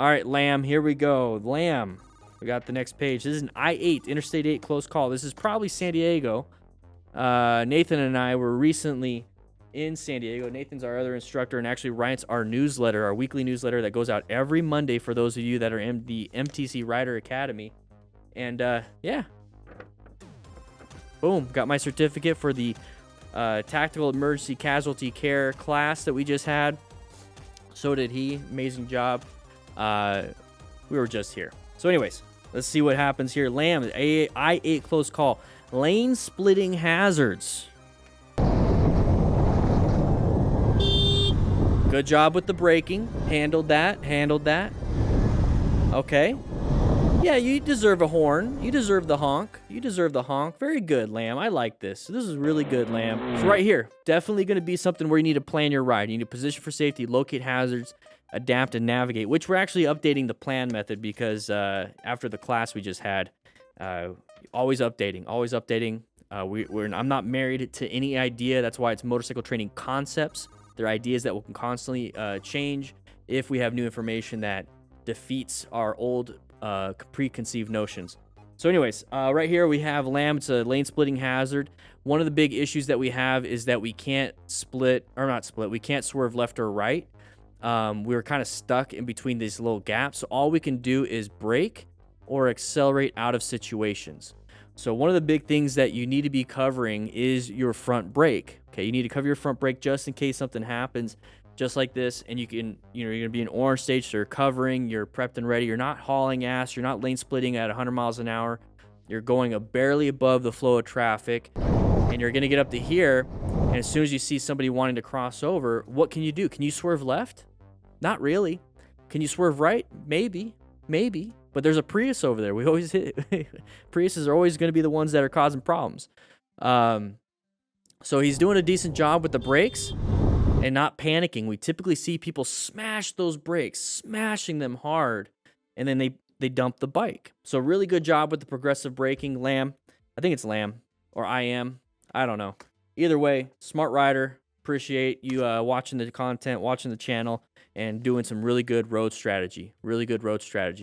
All right, Lamb, here we go. Lamb, we got the next page. This is an I-8, Interstate 8 close call. This is probably San Diego. Nathan and I were recently in San Diego. Nathan's our other instructor and actually writes our newsletter, our weekly newsletter that goes out every Monday for those of you that are in the MTC Rider Academy. And yeah, boom, got my certificate for the Tactical Emergency Casualty Care class that we just had. So did he. Amazing job. We were just here. So anyways, let's see what happens here. Lamb, I-8 close call. Lane splitting hazards. Good job with the braking. Handled that. Okay. Yeah, you deserve a horn. You deserve the honk. Very good, Lamb. I like this. This is really good, Lamb. So right here, definitely going to be something where you need to plan your ride. You need to position for safety, locate hazards, adapt, and navigate, which we're actually updating the plan method because after the class we just had, always updating. I'm not married to any idea. That's why it's motorcycle training concepts. They're ideas that will constantly change if we have new information that defeats our old preconceived notions. So anyways, right here we have Lamb. It's a lane splitting hazard. One of the big issues that we have is that we can't we can't swerve left or right. We're kind of stuck in between these little gaps. So all we can do is brake or accelerate out of situations. So one of the big things that you need to be covering is your front brake. Okay, you need to cover your front brake just in case something happens, just like this. And you're gonna be in orange stage, so you're covering, you're prepped and ready. You're not hauling ass. You're not lane splitting at 100 miles an hour. You're going barely above the flow of traffic, and you're gonna get up to here. And as soon as you see somebody wanting to cross over, what can you do? Can you swerve left? Not really. Can you swerve right? Maybe. But there's a Prius over there. We always hit. Priuses are always going to be the ones that are causing problems. So he's doing a decent job with the brakes and not panicking. We typically see people smash those brakes, smashing them hard, and then they dump the bike. So really good job with the progressive braking, Lamb. I think it's Lamb or I don't know. Either way, smart rider. Appreciate you watching the content, watching the channel, and doing some really good road strategy.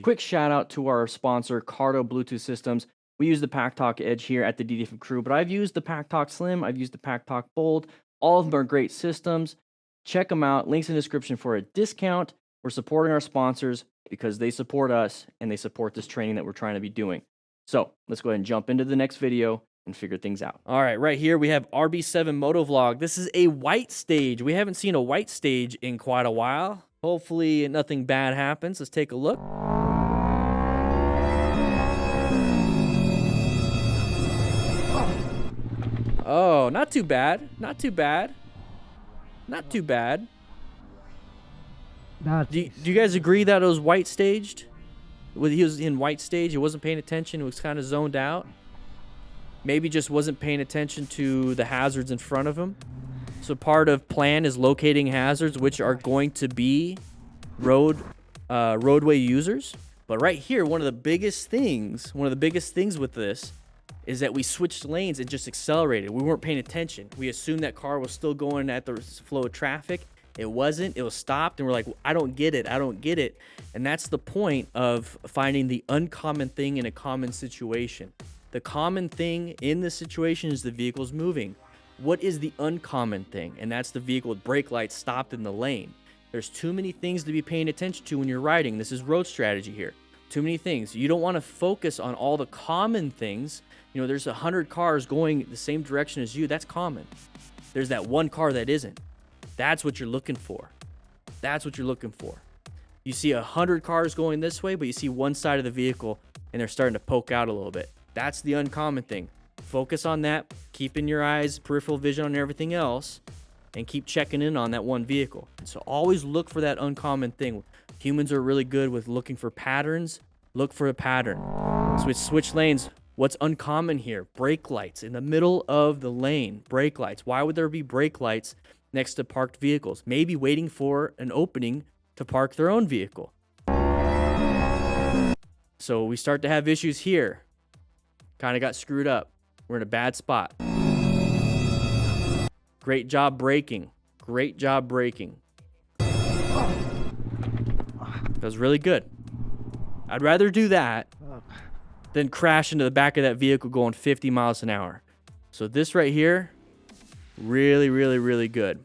Quick shout out to our sponsor, CARDO Bluetooth Systems. We use the PackTalk Edge here at the DDTF crew, but I've used the PackTalk Slim, I've used the PackTalk Bold. All of them are great systems. Check them out. Links in the description for a discount. We're supporting our sponsors because they support us and they support this training that we're trying to be doing. So let's go ahead and jump into the next video and figure things out. All right, right here we have RB7 Motovlog. This is a white stage. We haven't seen a white stage in quite a while. Hopefully nothing bad happens. Let's take a look. Oh, not too bad. Do you guys agree that it was white staged? He was in white stage. He wasn't paying attention. He was kind of zoned out. Maybe just wasn't paying attention to the hazards in front of him. So part of plan is locating hazards, which are going to be roadway users. But right here, one of the biggest things with this is that we switched lanes and just accelerated. We weren't paying attention. We assumed that car was still going at the flow of traffic. It wasn't. It was stopped, and we're like, I don't get it. And that's the point of finding the uncommon thing in a common situation. The common thing in this situation is the vehicle's moving. What is the uncommon thing? And that's the vehicle with brake lights stopped in the lane. There's too many things to be paying attention to when you're riding. This is road strategy here. Too many things. You don't want to focus on all the common things. You know, there's 100 cars going the same direction as you. That's common. There's that one car that isn't. That's what you're looking for. You see 100 cars going this way, but you see one side of the vehicle and they're starting to poke out a little bit. That's the uncommon thing. Focus on that, keeping your eyes, peripheral vision on everything else, and keep checking in on that one vehicle. So always look for that uncommon thing. Humans are really good with looking for patterns. Look for a pattern. Switch lanes. What's uncommon here? Brake lights in the middle of the lane. Brake lights. Why would there be brake lights next to parked vehicles? Maybe waiting for an opening to park their own vehicle. So we start to have issues here. Kind of got screwed up. We're in a bad spot. Great job braking. That was really good. I'd rather do that than crash into the back of that vehicle going 50 miles an hour. So this right here, really, really, really good.